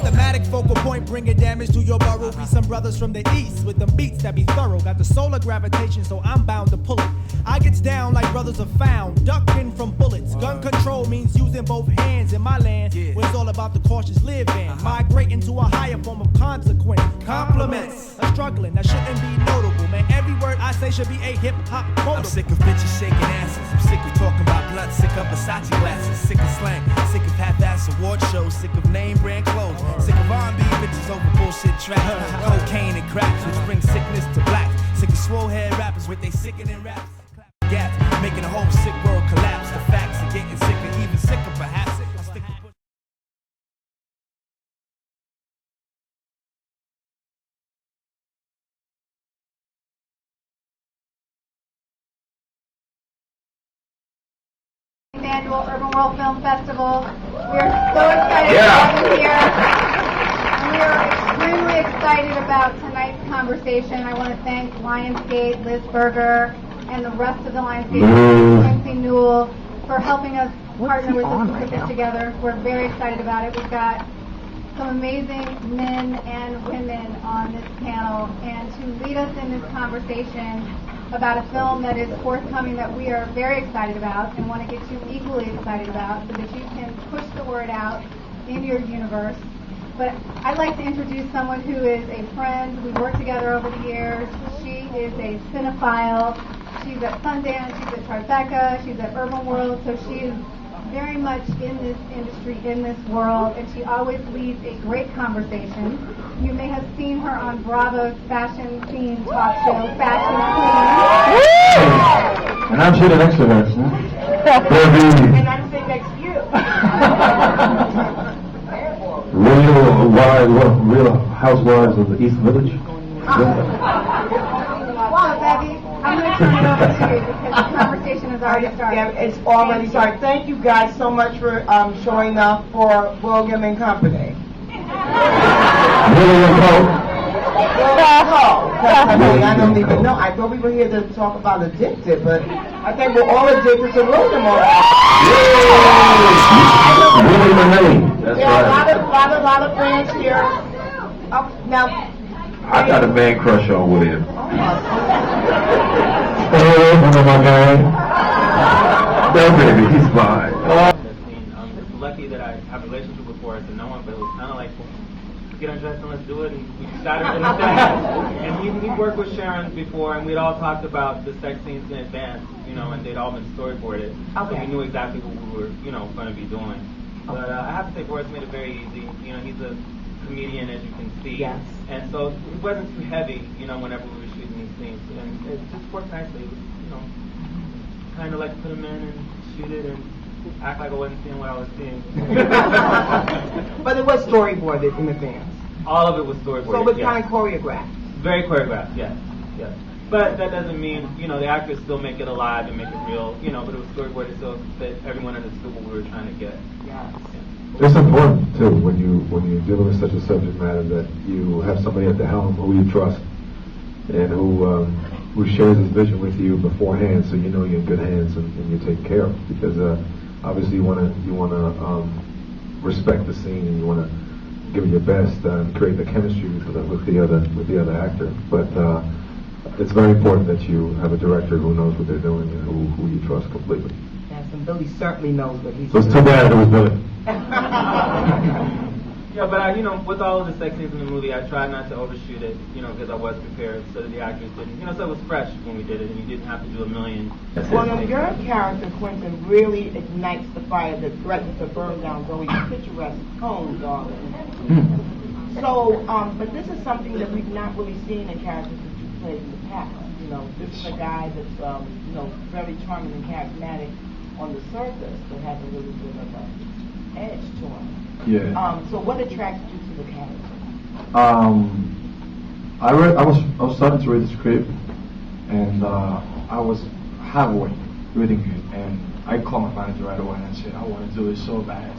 Systematic focal point, bringing damage to your burrow. Be some brothers from the east with them beats that be thorough. Got the solar gravitation, so I'm bound to pull it. I gets down like brothers are found, ducking from bullets. Gun control means using both hands in my land, where it's all about the cautious living. Migrating to a higher form of consequence. Compliments are struggling, that shouldn't be notable. Man, every word I say should be a hip-hop quote. I'm sick of bitches shaking asses. I'm sick of talking about blood. Sick of Versace glasses. Sick of slang. Sick of half-ass award shows. Sick of name brand clothes. Sick of R&B bitches over bullshit tracks. Cocaine and cracks, which brings sickness to black. Sick of swole head rappers with they sickening raps. Gaps, making the whole sick world collapse. The facts are getting sicker, even sicker perhaps. Annual Urbanworld Film Festival. We are so excited to have you here. And we are extremely excited about tonight's conversation. I want to thank Lionsgate, Liz Berger, and the rest of the Lionsgate, Quincy Newell, for helping us partner with us to put this together. We're very excited about it. We've got some amazing men and women on this panel, and to lead us in this conversation about a film that is forthcoming that we are very excited about and want to get you equally excited about so that you can push the word out in your universe. But I'd like to introduce someone who is a friend. We worked together over the years. She is a cinephile. She's at Sundance, she's at Tribeca, she's at Urban World, so she is very much in this industry, in this world, and she always leads a great conversation. You may have seen her on Bravo's fashion theme talk show, Fashion Queen. And I'm sitting next to her. And I'm sitting next to you. Real housewives of the East Village. Well, Levy, I'm going to turn it over to you because the conversation has already started. Yeah, it's already started. Thank you guys so much for showing up for William and Company. William Cole. I mean, I don't even know. I thought we were here to talk about addicted, but I think we're all addicted to William already. William and Levy. That's right. A lot of fans here. Now, I got a man crush on William. oh my guy. No, baby, he's fine. I'm just lucky that I have a relationship with Boris and no one, but it was kind of like, get undressed and let's do it, and we started in the set. And he'd worked with Sharon before, and we'd all talked about the sex scenes in advance, you know, and they'd all been storyboarded. So we knew exactly what we were, you know, going to be doing. But I have to say, Boris made it very easy. You know, he's a comedian, as you can see. Yes. And so it wasn't too heavy, you know, whenever we were shooting these scenes. And it just worked nicely. It was, you know, kind of like put him in and shoot it and act like I wasn't seeing what I was seeing. But it was storyboarded in advance. All of it was storyboarded. So it was kind of choreographed. Very choreographed, yes. Yes. But that doesn't mean, you know, the actors still make it alive and make it real, you know, but it was storyboarded so that everyone understood what we were trying to get. Yes. It's important too when you're dealing with such a subject matter that you have somebody at the helm who you trust and who shares his vision with you beforehand, so you know you're in good hands and you take care of. Because obviously you want to respect the scene and you want to give it your best and create the chemistry with the other actor. But it's very important that you have a director who knows what they're doing and who you trust completely. Yes, and Billy certainly knows what he's So it's doing. too bad it was Billy. Yeah, but you know, with all of the sex scenes in the movie, I tried not to overshoot it, you know, because I was prepared so that the actors didn't, you know, so it was fresh when we did it and you didn't have to do a million. Well, your character, Quentin, really ignites the fire that threatens to burn down Zoe's picturesque home, darling. So, but this is something that we've not really seen in characters that you played in the past. You know, this is a guy that's, you know, very charming and charismatic on the surface, but has a little bit of an edge to him. Yeah. So what attracted you to the character? I was starting to read the script, and I was halfway reading it, and I called my manager right away and I said, I want to do it so bad.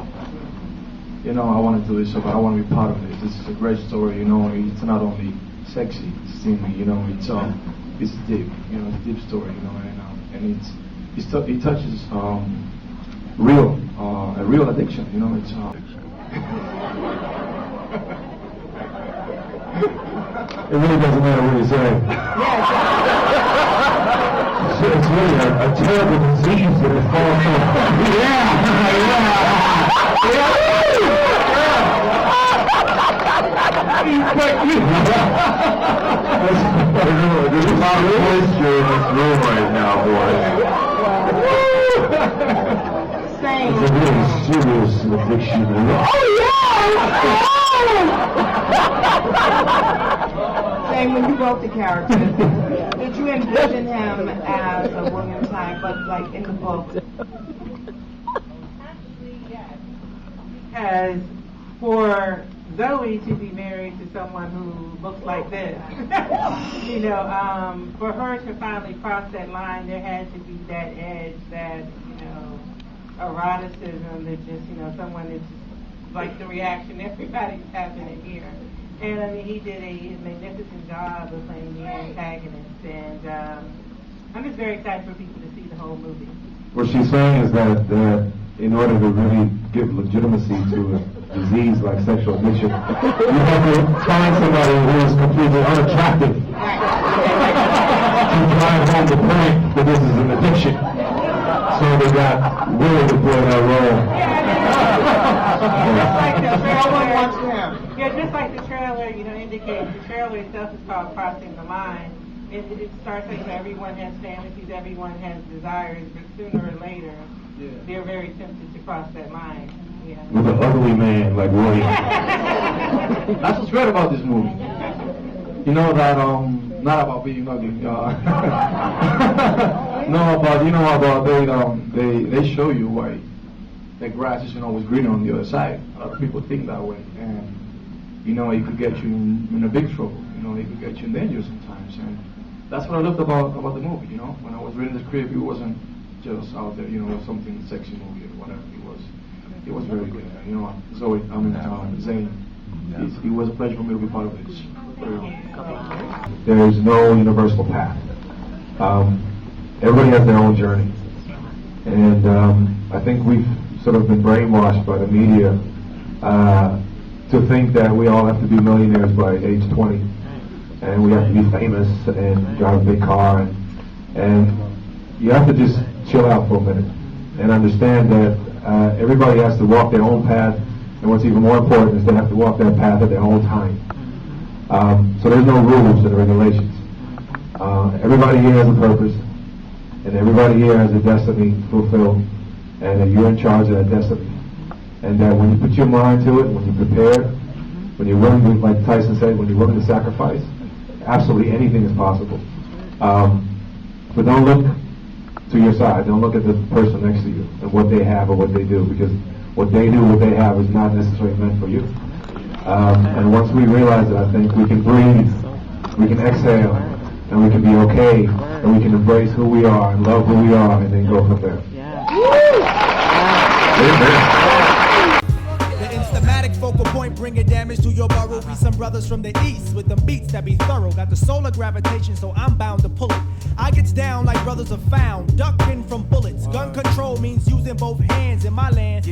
You know, I want to do it so bad. I want to be part of it. This is a great story. You know, it's not only sexy, steamy. You know, it's deep. You know, it's a deep story. You know, and it touches a real addiction. You know, it's. It really doesn't matter what you say. It's really a terrible disease that it falls from. There's a lot of moisture in this room right now, boys. Same. It's a really serious addiction. Same when you wrote the character. Did you envision him as a William type, but like in the book? Actually, yes. Because for Zoe to be married to someone who looks like this, for her to finally cross that line, there had to be that edge, that, eroticism, that just, someone that's just like the reaction everybody's having to hear. And I mean, he did a magnificent job of playing the antagonist, and I'm just very excited for people to see the whole movie. What she's saying is that in order to really give legitimacy to a disease like sexual addiction, you have to find somebody who is completely unattractive to drive home the point that this is an addiction. So they got Willie to play that role. Just like the trailer, just like the trailer, indicates, the trailer itself is called Crossing the Line. It starts like everyone has fantasies, everyone has desires, but sooner or later, they're very tempted to cross that line. With an ugly man like Willie. That's what's great about this movie. You know that, not about being ugly. No, but about they show you why the grass isn't always greener on the other side. A lot of people think that way, and it could get you in a big trouble. It could get you in danger sometimes, and that's what I loved about the movie. When I was reading the script, it wasn't just out there, something sexy movie or whatever. It was very good. Zoe, Zane. It was a pleasure for me to be part of this. There is no universal path. Everybody has their own journey. And I think we've sort of been brainwashed by the media to think that we all have to be millionaires by age 20. And we have to be famous and drive a big car. And you have to just chill out for a minute and understand that everybody has to walk their own path. And what's even more important is they have to walk that path at their own time. So there's no rules and regulations. Everybody here has a purpose, and everybody here has a destiny to fulfill, and that you're in charge of that destiny. And that when you put your mind to it, when you prepare, when you're willing to, like Tyson said, when you're willing to sacrifice, absolutely anything is possible. But don't look to your side. Don't look at the person next to you and what they have or what they do, because what they do, what they have is not necessarily meant for you. And once we realize it, I think we can breathe, we can exhale, and we can be okay, and we can embrace who we are and love who we are, and then go from there. The instamatic focal point bringing damage to your burrow. Be some brothers from the east with them beats that be thorough. Got the solar gravitation, so I'm bound to pull it. I gets down like brothers are found, ducking from bullets. Gun control means using both hands in my land.